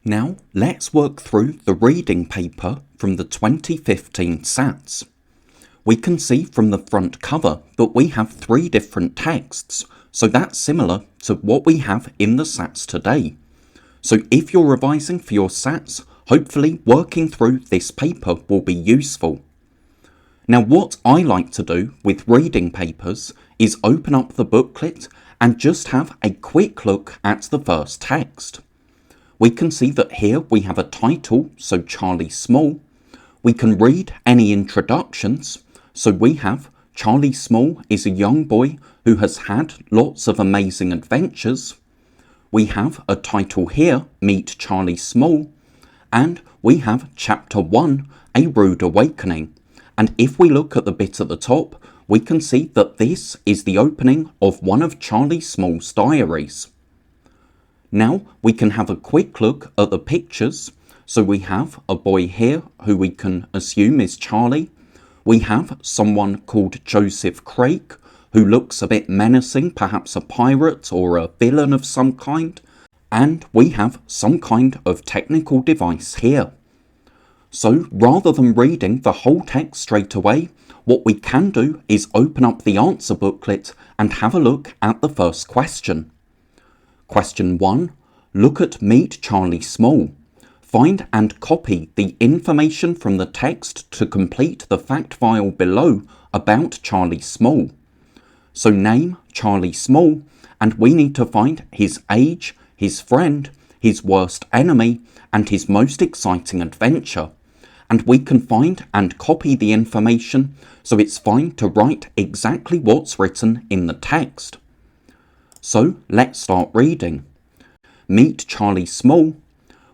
Now, let's work through the reading paper from the 2015 SATs. We can see from the front cover that we have 3 different texts, so that's similar to what we have in the SATs today. So if you're revising for your SATs, hopefully working through this paper will be useful. Now, what I like to do with reading papers is open up the booklet and just have a quick look at the first text. We can see that here we have a title, so Charlie Small. We can read any introductions, so we have Charlie Small is a young boy who has had lots of amazing adventures. We have a title here, Meet Charlie Small, and we have Chapter 1, A Rude Awakening. And if we look at the bit at the top, we can see that this is the opening of one of Charlie Small's diaries. Now we can have a quick look at the pictures. So we have a boy here who we can assume is Charlie. We have someone called Joseph Craig who looks a bit menacing, perhaps a pirate or a villain of some kind. And we have some kind of technical device here. So rather than reading the whole text straight away, what we can do is open up the answer booklet and have a look at the first question. Question 1. Look at Meet Charlie Small. Find and copy the information from the text to complete the fact file below about Charlie Small. So name Charlie Small, and we need to find his age, his friend, his worst enemy, and his most exciting adventure. And we can find and copy the information, so it's fine to write exactly what's written in the text. So let's start reading. Meet Charlie Small.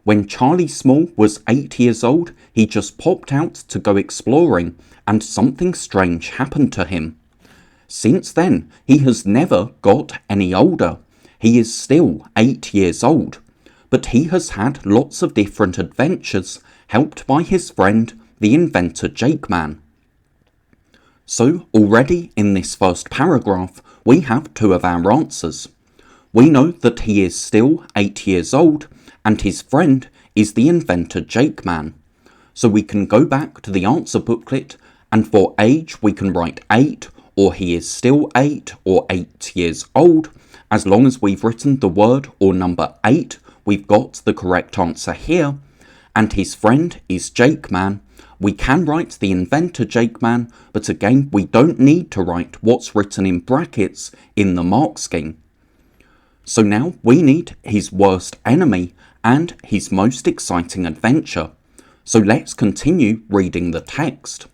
When Charlie Small was 8 years old, he just popped out to go exploring, and something strange happened to him. Since then, he has never got any older. He is still 8 years old, but he has had lots of different adventures, helped by his friend, the inventor Jake Man. So already in this first paragraph, we have 2 of our answers. We know that he is still 8 years old, and his friend is the inventor Jake Man. So we can go back to the answer booklet, and for age we can write 8, or he is still 8, or 8 years old. As long as we've written the word or number 8, we've got the correct answer here. And his friend is Jake Man. We can write the inventor Jake Man, but again, we don't need to write what's written in brackets in the mark scheme. So now we need his worst enemy and his most exciting adventure. So let's continue reading the text.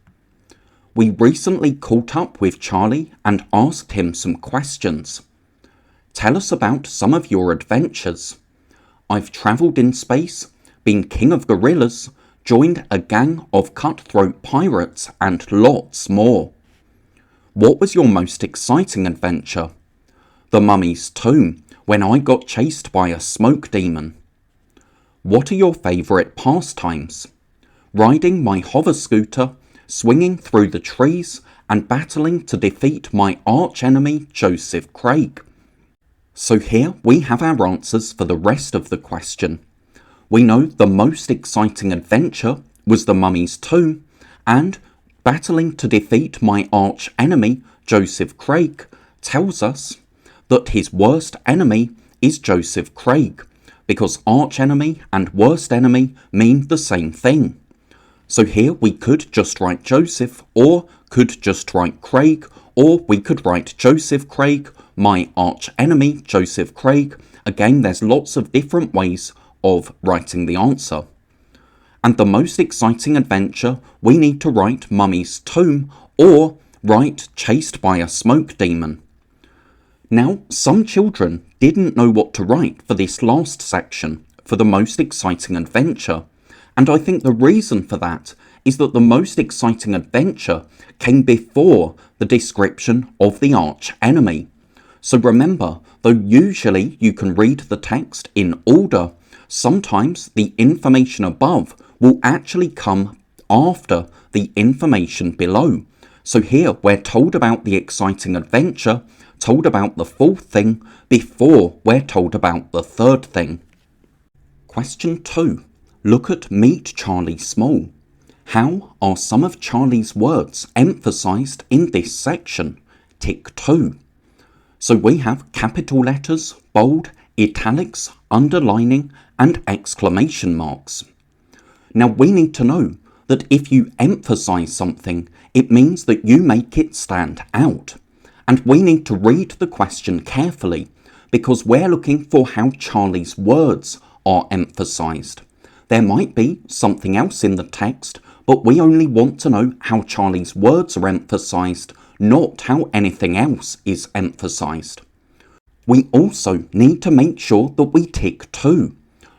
We recently caught up with Charlie and asked him some questions. Tell us about some of your adventures. I've travelled in space, been king of gorillas, joined a gang of cutthroat pirates, and lots more. What was your most exciting adventure? The mummy's tomb, when I got chased by a smoke demon. What are your favourite pastimes? Riding my hover scooter, swinging through the trees, and battling to defeat my arch-enemy Joseph Craig. So here we have our answers for the rest of the question. We know the most exciting adventure was the mummy's tomb, and battling to defeat my arch enemy, Joseph Craig, tells us that his worst enemy is Joseph Craig, because arch enemy and worst enemy mean the same thing. So here we could just write Joseph, or could just write Craig, or we could write Joseph Craig, my arch enemy, Joseph Craig. Again, there's lots of different ways of writing the answer. And the most exciting adventure, we need to write Mummy's Tomb, or write Chased by a Smoke Demon. Now, some children didn't know what to write for this last section, for the most exciting adventure. And I think the reason for that is that the most exciting adventure came before the description of the arch enemy. So remember, though usually you can read the text in order, sometimes the information above will actually come after the information below. So here we're told about the exciting adventure, told about the fourth thing, before we're told about the third thing. Question 2. Look at Meet Charlie Small. How are some of Charlie's words emphasised in this section? Tick 2. So we have capital letters, bold, italics, underlining and exclamation marks. Now we need to know that if you emphasise something, it means that you make it stand out. And we need to read the question carefully because we're looking for how Charlie's words are emphasised. There might be something else in the text, but we only want to know how Charlie's words are emphasised, not how anything else is emphasised. We also need to make sure that we tick 2.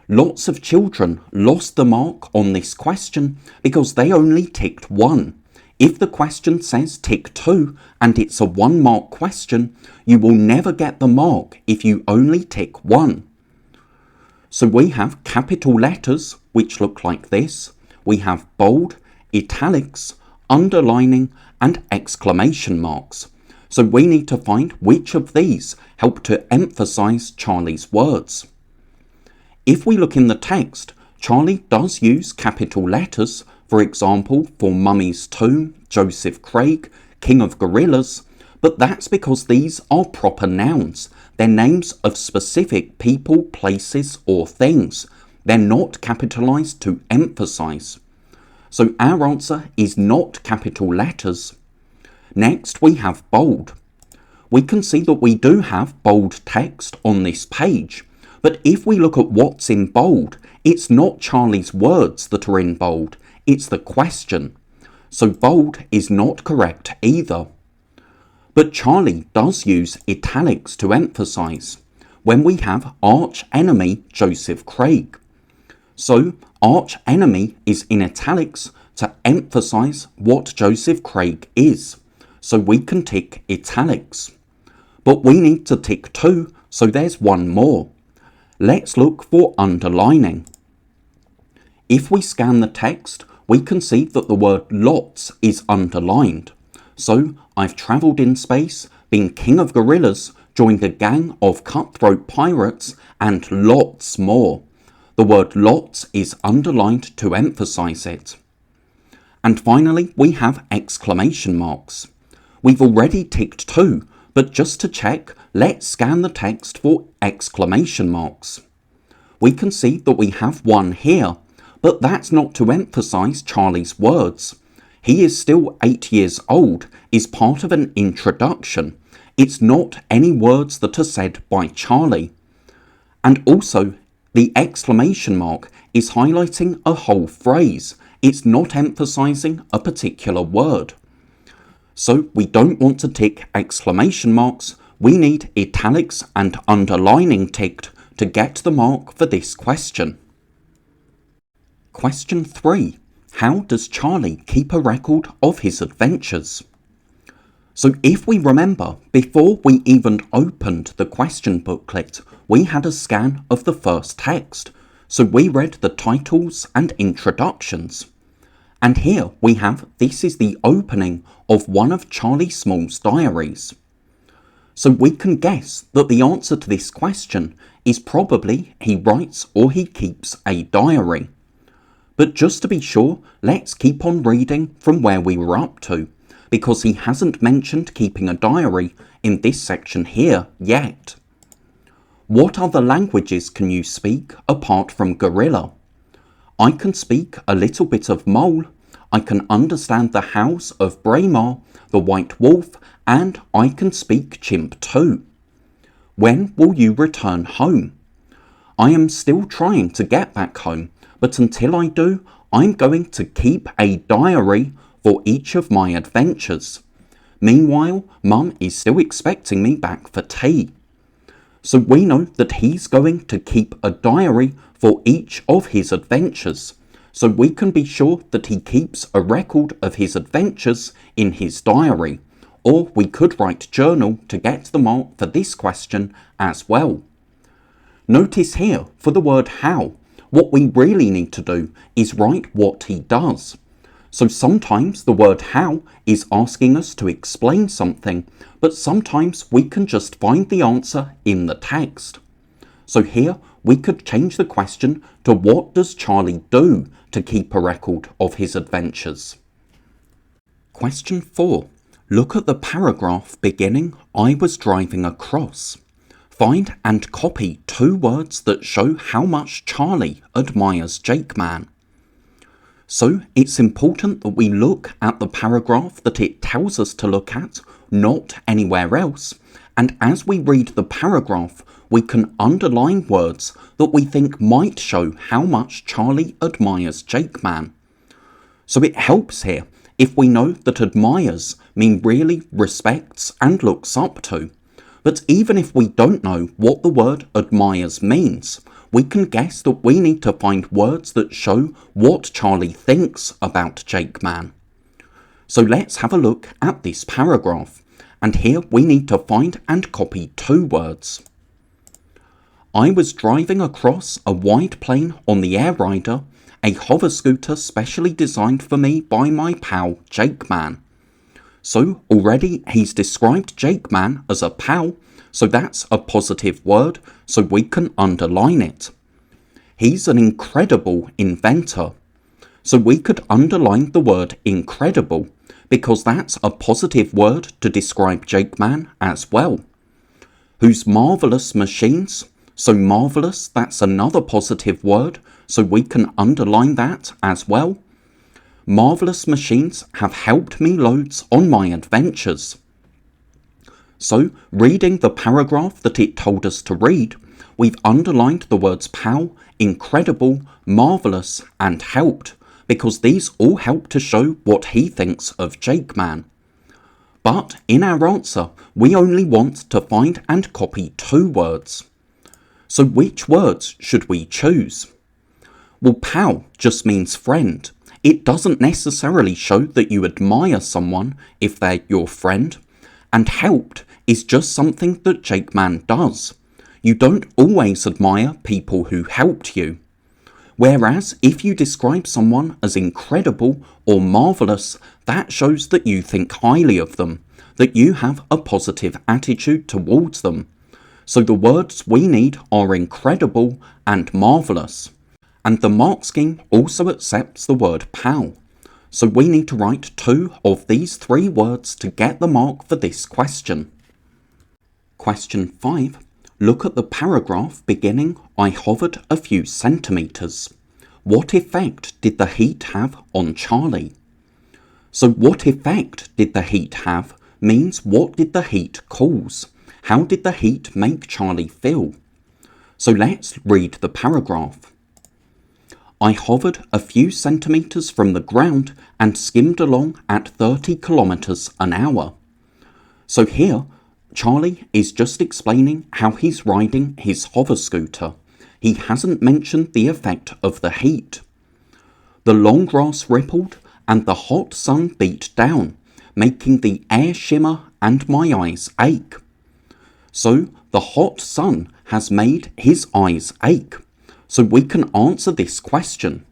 Lots of children lost the mark on this question because they only ticked 1. If the question says tick 2 and it's a 1 mark question, you will never get the mark if you only tick 1. So we have capital letters, which look like this. We have bold, italics, underlining and exclamation marks. So we need to find which of these help to emphasise Charlie's words. If we look in the text, Charlie does use capital letters, for example, for Mummy's Tomb, Joseph Craig, King of Gorillas, but that's because these are proper nouns. They're names of specific people, places or things. They're not capitalised to emphasise. So our answer is not capital letters. Next we have bold. We can see that we do have bold text on this page, but if we look at what's in bold, it's not Charlie's words that are in bold, it's the question. So bold is not correct either. But Charlie does use italics to emphasise when we have arch enemy Joseph Craig. So arch enemy is in italics to emphasise what Joseph Craig is. So we can tick italics. But we need to tick 2, so there's one more. Let's look for underlining. If we scan the text, we can see that the word lots is underlined. So I've travelled in space, been king of gorillas, joined a gang of cutthroat pirates, and lots more. The word lots is underlined to emphasise it. And finally, we have exclamation marks. We've already ticked 2, but just to check, let's scan the text for exclamation marks. We can see that we have one here, but that's not to emphasise Charlie's words. He is still 8 years old is part of an introduction. It's not any words that are said by Charlie. And also, the exclamation mark is highlighting a whole phrase. It's not emphasising a particular word. So we don't want to tick exclamation marks. We need italics and underlining ticked to get the mark for this question. Question 3. How does Charlie keep a record of his adventures? So if we remember, before we even opened the question booklet, we had a scan of the first text. So we read the titles and introductions. And here we have, this is the opening of one of Charlie Small's diaries. So we can guess that the answer to this question is probably he writes or he keeps a diary. But just to be sure, let's keep on reading from where we were up to, because he hasn't mentioned keeping a diary in this section here yet. What other languages can you speak apart from gorilla? I can speak a little bit of mole, I can understand the hows of Braemar, the white wolf, and I can speak chimp too. When will you return home? I am still trying to get back home, but until I do, I'm going to keep a diary for each of my adventures. Meanwhile, Mum is still expecting me back for tea. So we know that he's going to keep a diary for each of his adventures. So we can be sure that he keeps a record of his adventures in his diary. Or we could write journal to get the mark for this question as well. Notice here, for the word how, what we really need to do is write what he does. So sometimes the word how is asking us to explain something, but sometimes we can just find the answer in the text. So here we could change the question to what does Charlie do to keep a record of his adventures? Question 4. Look at the paragraph beginning I was driving across. Find and copy 2 words that show how much Charlie admires Jakeman. So it's important that we look at the paragraph that it tells us to look at, not anywhere else, and as we read the paragraph, we can underline words that we think might show how much Charlie admires Jakeman. So it helps here if we know that admires mean really respects and looks up to. But even if we don't know what the word admires means, we can guess that we need to find words that show what Charlie thinks about Jakeman. So let's have a look at this paragraph, and here we need to find and copy 2 words. I was driving across a wide plain on the Air Rider, a hover scooter specially designed for me by my pal Jakeman. So already he's described Jakeman as a pal, so that's a positive word, so we can underline it. He's an incredible inventor. So we could underline the word incredible, because that's a positive word to describe Jakeman as well. Whose marvellous machines, so marvellous, that's another positive word, so we can underline that as well. Marvellous machines have helped me loads on my adventures. So, reading the paragraph that it told us to read, we've underlined the words pal, incredible, marvellous and helped, because these all help to show what he thinks of Jakeman. But in our answer, we only want to find and copy 2 words. So which words should we choose? Well, pal just means friend. It doesn't necessarily show that you admire someone if they're your friend, and helped is just something that Jakeman does. You don't always admire people who helped you. Whereas if you describe someone as incredible or marvellous, that shows that you think highly of them, that you have a positive attitude towards them. So the words we need are incredible and marvellous. And the mark scheme also accepts the word pal. So we need to write 2 of these 3 words to get the mark for this question. Question 5. Look at the paragraph beginning I hovered a few centimetres. What effect did the heat have on Charlie? So what effect did the heat have means what did the heat cause? How did the heat make Charlie feel? So let's read the paragraph. I hovered a few centimetres from the ground and skimmed along at 30 kilometres an hour. So here, Charlie is just explaining how he's riding his hover scooter. He hasn't mentioned the effect of the heat. The long grass rippled and the hot sun beat down, making the air shimmer and my eyes ache. So the hot sun has made his eyes ache. So we can answer this question.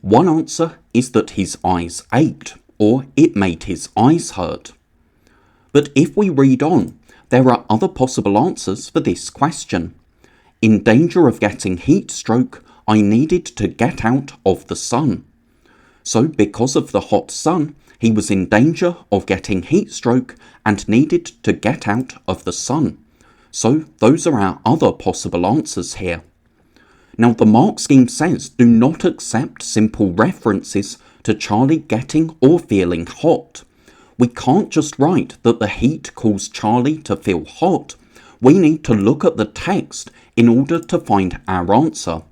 One answer is that his eyes ached, or it made his eyes hurt. But if we read on, there are other possible answers for this question. In danger of getting heat stroke, I needed to get out of the sun. So because of the hot sun, he was in danger of getting heat stroke and needed to get out of the sun. So those are our other possible answers here. Now the mark scheme says do not accept simple references to Charlie getting or feeling hot. We can't just write that the heat caused Charlie to feel hot. We need to look at the text in order to find our answer.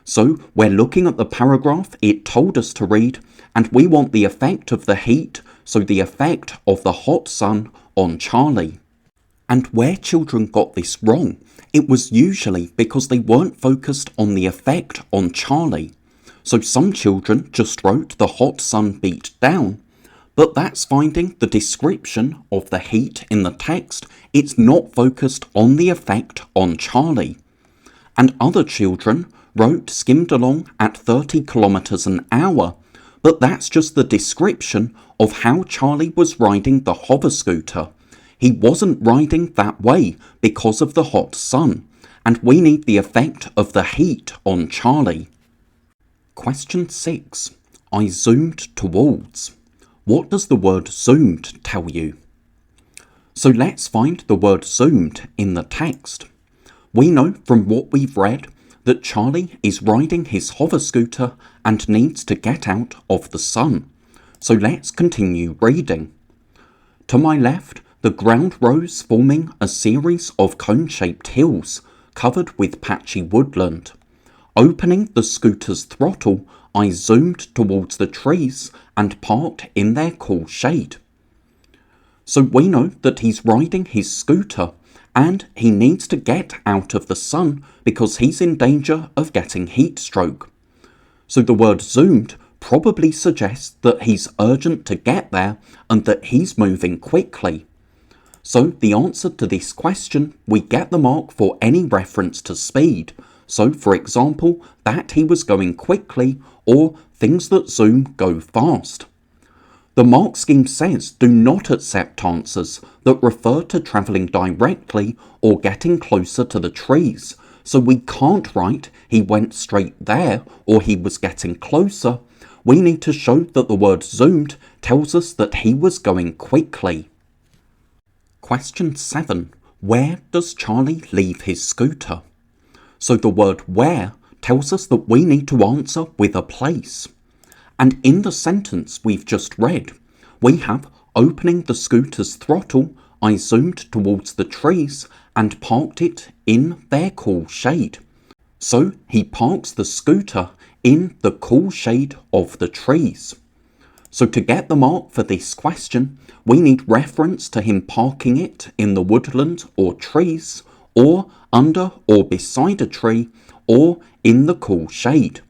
So we're looking at the paragraph it told us to read, and we want the effect of the heat, so the effect of the hot sun on Charlie. And where children got this wrong, it was usually because they weren't focused on the effect on Charlie. So some children just wrote the hot sun beat down, but that's finding the description of the heat in the text. It's not focused on the effect on Charlie. And other children wrote skimmed along at 30 kilometres an hour, but that's just the description of how Charlie was riding the hover scooter. He wasn't riding that way because of the hot sun, and we need the effect of the heat on Charlie. Question 6. I zoomed towards. What does the word zoomed tell you? So let's find the word zoomed in the text. We know from what we've read that Charlie is riding his hover scooter and needs to get out of the sun. So let's continue reading. To my left, the ground rose, forming a series of cone-shaped hills covered with patchy woodland. Opening the scooter's throttle, I zoomed towards the trees and parked in their cool shade. So we know that he's riding his scooter and he needs to get out of the sun because he's in danger of getting heat stroke. So the word zoomed probably suggests that he's urgent to get there and that he's moving quickly. So the answer to this question, we get the mark for any reference to speed. So for example, that he was going quickly, or things that zoom go fast. The mark scheme says do not accept answers that refer to travelling directly or getting closer to the trees. So we can't write he went straight there or he was getting closer. We need to show that the word zoomed tells us that he was going quickly. Question 7. Where does Charlie leave his scooter? So the word where tells us that we need to answer with a place. And in the sentence we've just read, we have opening the scooter's throttle, I zoomed towards the trees and parked it in their cool shade. So he parks the scooter in the cool shade of the trees. So to get the mark for this question, we need reference to him parking it in the woodland or trees, or under or beside a tree, or in the cool shade.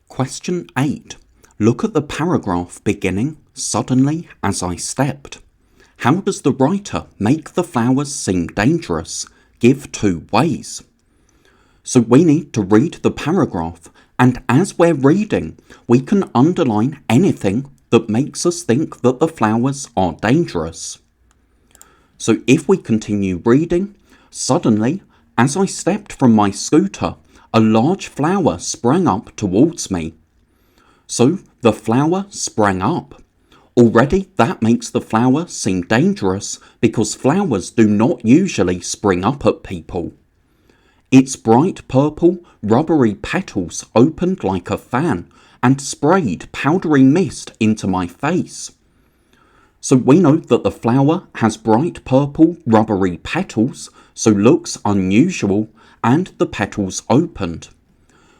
Question 8. Look at the paragraph beginning, suddenly as I stepped. How does the writer make the flowers seem dangerous? Give 2 ways. So we need to read the paragraph, and as we're reading, we can underline anything that makes us think that the flowers are dangerous. So if we continue reading, suddenly, as I stepped from my scooter, a large flower sprang up towards me. So the flower sprang up. Already that makes the flower seem dangerous because flowers do not usually spring up at people. Its bright purple, rubbery petals opened like a fan and sprayed powdery mist into my face. So we know that the flower has bright purple, rubbery petals, so looks unusual, and the petals opened.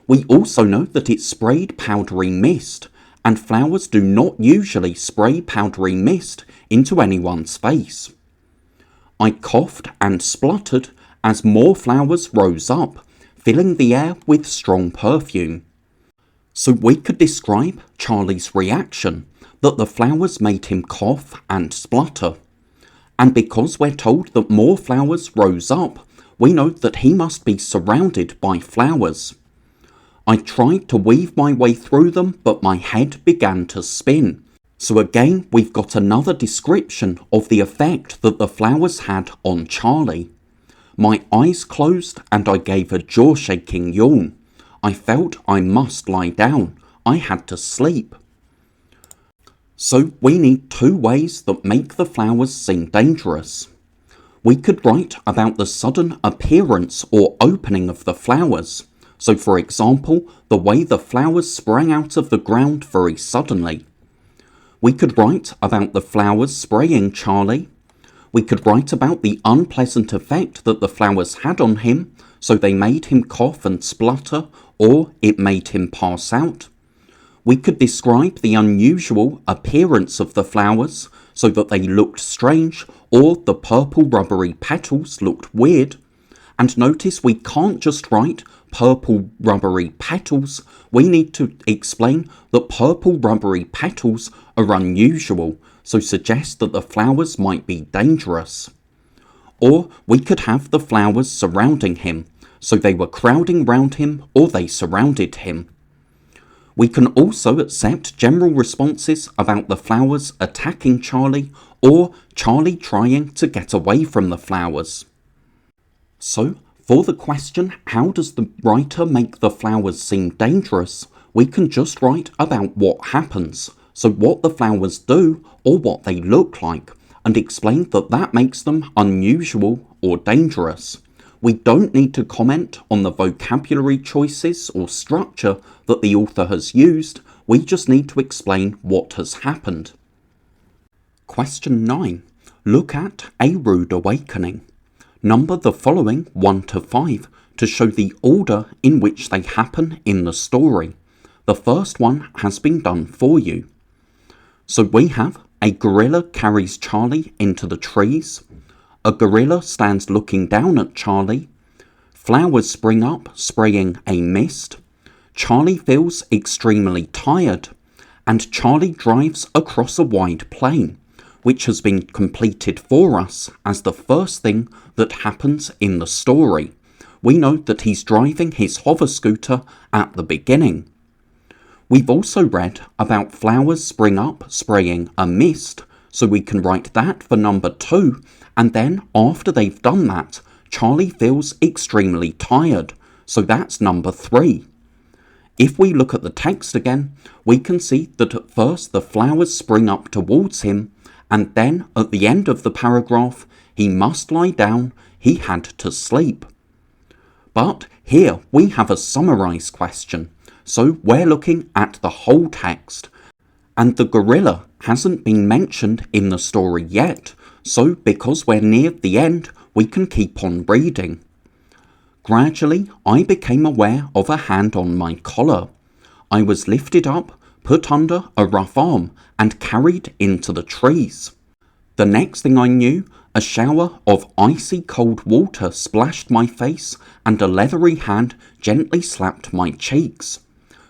We also know that it sprayed powdery mist, and flowers do not usually spray powdery mist into anyone's face. I coughed and spluttered as more flowers rose up, filling the air with strong perfume. So we could describe Charlie's reaction, that the flowers made him cough and splutter. And because we're told that more flowers rose up, we know that he must be surrounded by flowers. I tried to weave my way through them, but my head began to spin. So again, we've got another description of the effect that the flowers had on Charlie. My eyes closed and I gave a jaw-shaking yawn. I felt I must lie down. I had to sleep. So we need 2 ways that make the flowers seem dangerous. We could write about the sudden appearance or opening of the flowers. So for example, the way the flowers sprang out of the ground very suddenly. We could write about the flowers spraying Charlie. We could write about the unpleasant effect that the flowers had on him, so they made him cough and splutter, or it made him pass out. We could describe the unusual appearance of the flowers, so that they looked strange, or the purple rubbery petals looked weird. And notice we can't just write purple rubbery petals, we need to explain that purple rubbery petals are unusual, so suggest that the flowers might be dangerous. Or we could have the flowers surrounding him, so they were crowding round him or they surrounded him. We can also accept general responses about the flowers attacking Charlie or Charlie trying to get away from the flowers. So, for the question, how does the writer make the flowers seem dangerous, we can just write about what happens, so what the flowers do or what they look like, and explain that that makes them unusual or dangerous. We don't need to comment on the vocabulary choices or structure that the author has used, we just need to explain what has happened. Question 9. Look at a rude awakening. Number the following 1 to 5 to show the order in which they happen in the story. The first one has been done for you. So we have a gorilla carries Charlie into the trees. A gorilla stands looking down at Charlie. Flowers spring up, spraying a mist. Charlie feels extremely tired. And Charlie drives across a wide plain, which has been completed for us as the first thing that happens in the story. We know that he's driving his hover scooter at the beginning. We've also read about flowers spring up, spraying a mist, so we can write that for number 2, and then after they've done that, Charlie feels extremely tired, so that's number 3. If we look at the text again, we can see that at first the flowers spring up towards him, and then at the end of the paragraph, he must lie down, he had to sleep. But here we have a summarised question, so we're looking at the whole text. And the gorilla hasn't been mentioned in the story yet, so because we're near the end, we can keep on reading. Gradually, I became aware of a hand on my collar. I was lifted up, put under a rough arm, and carried into the trees. The next thing I knew, a shower of icy cold water splashed my face and a leathery hand gently slapped my cheeks.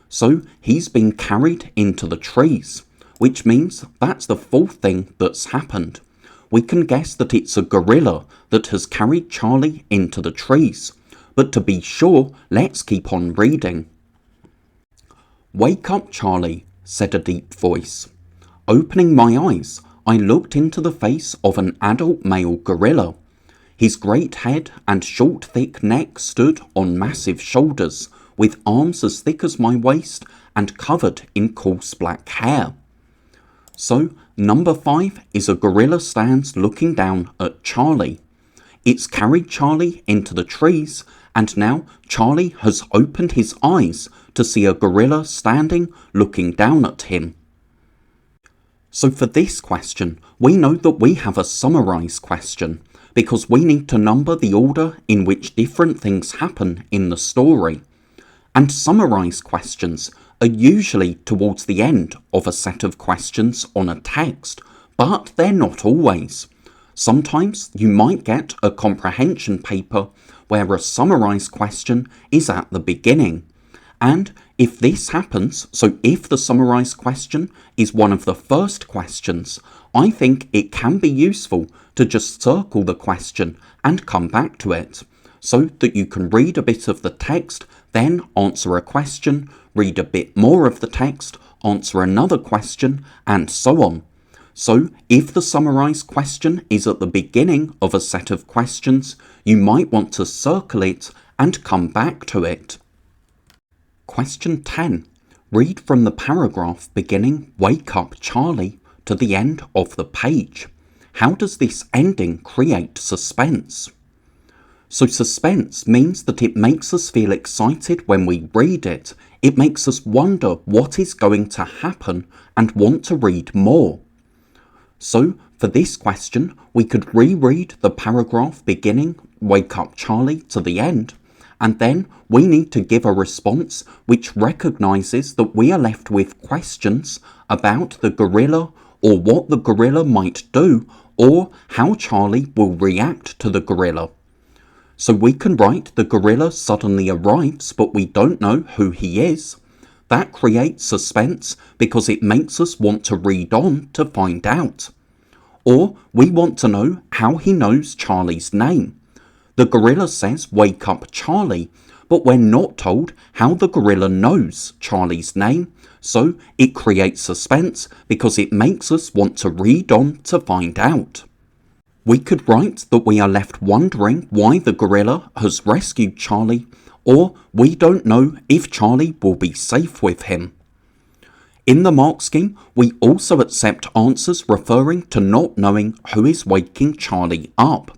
So he's been carried into the trees, which means that's the 4th thing that's happened. We can guess that it's a gorilla that has carried Charlie into the trees, but to be sure, let's keep on reading. "Wake up, Charlie," said a deep voice. Opening my eyes, I looked into the face of an adult male gorilla. His great head and short thick neck stood on massive shoulders, with arms as thick as my waist and covered in coarse black hair. So, number 5 is a gorilla stands looking down at Charlie. It's carried Charlie into the trees, and now Charlie has opened his eyes to see a gorilla standing looking down at him. So for this question, we know that we have a summarised question, because we need to number the order in which different things happen in the story. And summarised questions are usually towards the end of a set of questions on a text, but they're not always. Sometimes you might get a comprehension paper where a summarised question is at the beginning. And if this happens, so if the summarised question is one of the first questions, I think it can be useful to just circle the question and come back to it, so that you can read a bit of the text, then answer a question, read a bit more of the text, answer another question, and so on. So if the summarised question is at the beginning of a set of questions, you might want to circle it and come back to it. Question 10. Read from the paragraph beginning "Wake up, Charlie" to the end of the page. How does this ending create suspense? So suspense means that it makes us feel excited when we read it. It makes us wonder what is going to happen and want to read more. So for this question, we could reread the paragraph beginning "Wake up, Charlie" to the end, and then we need to give a response which recognises that we are left with questions about the gorilla, or what the gorilla might do, or how Charlie will react to the gorilla. So we can write the gorilla suddenly arrives, but we don't know who he is. That creates suspense because it makes us want to read on to find out. Or we want to know how he knows Charlie's name. The gorilla says "Wake up, Charlie," but we're not told how the gorilla knows Charlie's name, so it creates suspense because it makes us want to read on to find out. We could write that we are left wondering why the gorilla has rescued Charlie, or we don't know if Charlie will be safe with him. In the mark scheme, we also accept answers referring to not knowing who is waking Charlie up.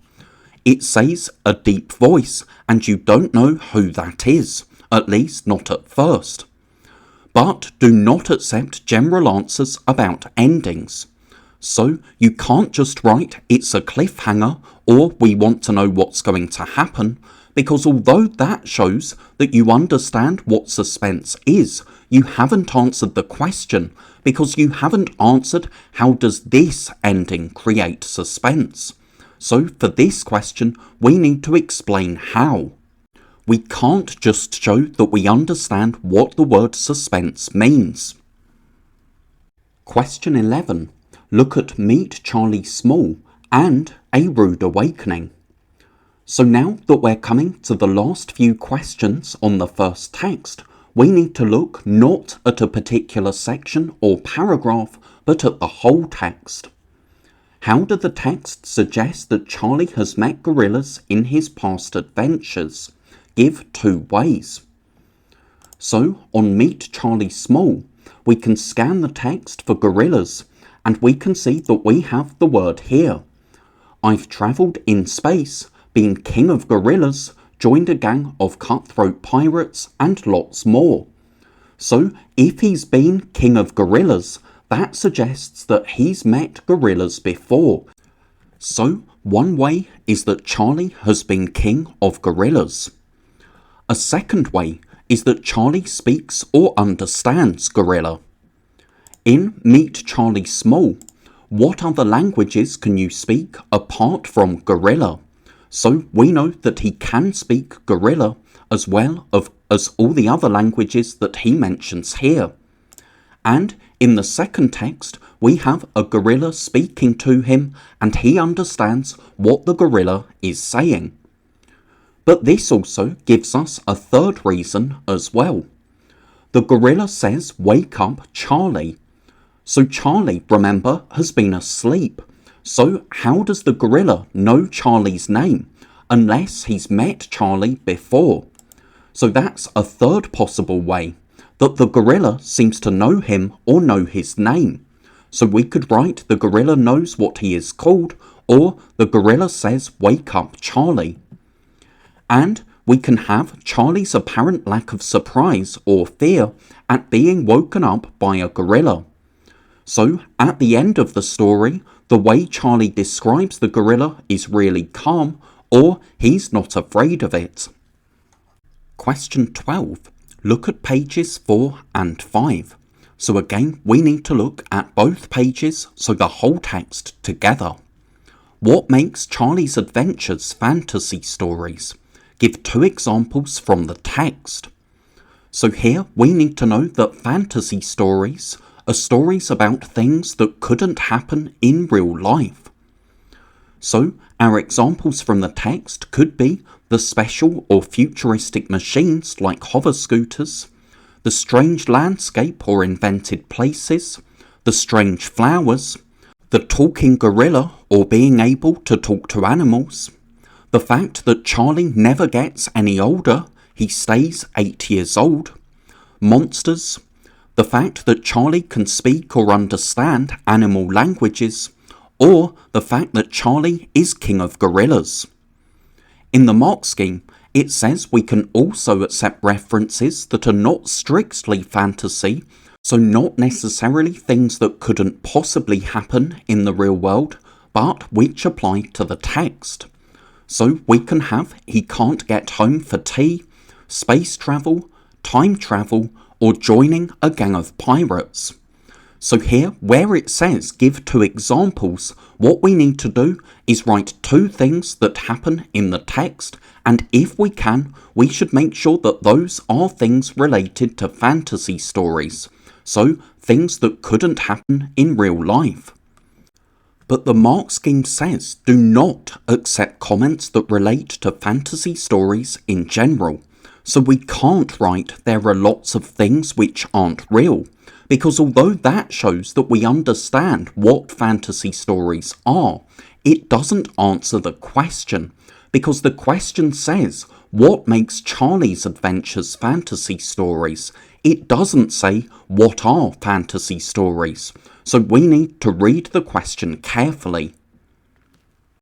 It says a deep voice, and you don't know who that is, at least not at first. But do not accept general answers about endings. So you can't just write it's a cliffhanger or we want to know what's going to happen, because although that shows that you understand what suspense is, you haven't answered the question, because you haven't answered how does this ending create suspense. So for this question, we need to explain how. We can't just show that we understand what the word suspense means. Question 11. Look at Meet Charlie Small and A Rude Awakening. So now that we're coming to the last few questions on the first text, we need to look not at a particular section or paragraph, but at the whole text. How do the texts suggest that Charlie has met gorillas in his past adventures? Give 2 ways. So on Meet Charlie Small, we can scan the text for gorillas, and we can see that we have the word here. I've travelled in space, been king of gorillas, joined a gang of cutthroat pirates, and lots more. So if he's been king of gorillas, that suggests that he's met gorillas before. So one way is that Charlie has been king of gorillas. A second way is that Charlie speaks or understands gorilla. In Meet Charlie Small, what other languages can you speak apart from gorilla? So we know that he can speak gorilla as well as all the other languages that he mentions here. And in the second text, we have a gorilla speaking to him, and he understands what the gorilla is saying. But this also gives us a third reason as well. The gorilla says, "Wake up, Charlie." So Charlie, remember, has been asleep. So how does the gorilla know Charlie's name unless he's met Charlie before? So that's a third possible way, that the gorilla seems to know him or know his name. So we could write the gorilla knows what he is called, or the gorilla says, "Wake up, Charlie." And we can have Charlie's apparent lack of surprise or fear at being woken up by a gorilla. So at the end of the story, the way Charlie describes the gorilla is really calm, or he's not afraid of it. Question 12. Look at pages 4 and 5. So again, we need to look at both pages, so the whole text together. What makes Charlie's adventures fantasy stories? Give 2 examples from the text. So here we need to know that fantasy stories are stories about things that couldn't happen in real life. So our examples from the text could be the special or futuristic machines like hover scooters, the strange landscape or invented places, the strange flowers, the talking gorilla or being able to talk to animals, the fact that Charlie never gets any older, he stays 8 years old, monsters, the fact that Charlie can speak or understand animal languages, or the fact that Charlie is king of gorillas. In the mark scheme, it says we can also accept references that are not strictly fantasy, so not necessarily things that couldn't possibly happen in the real world, but which apply to the text. So we can have he can't get home for tea, space travel, time travel, or joining a gang of pirates. So here, where it says give 2 examples, what we need to do is write 2 things that happen in the text, and if we can, we should make sure that those are things related to fantasy stories, so things that couldn't happen in real life. But the mark scheme says do not accept comments that relate to fantasy stories in general. So we can't write there are lots of things which aren't real, because although that shows that we understand what fantasy stories are, it doesn't answer the question, because the question says, what makes Charlie's Adventures fantasy stories? It doesn't say, what are fantasy stories? So we need to read the question carefully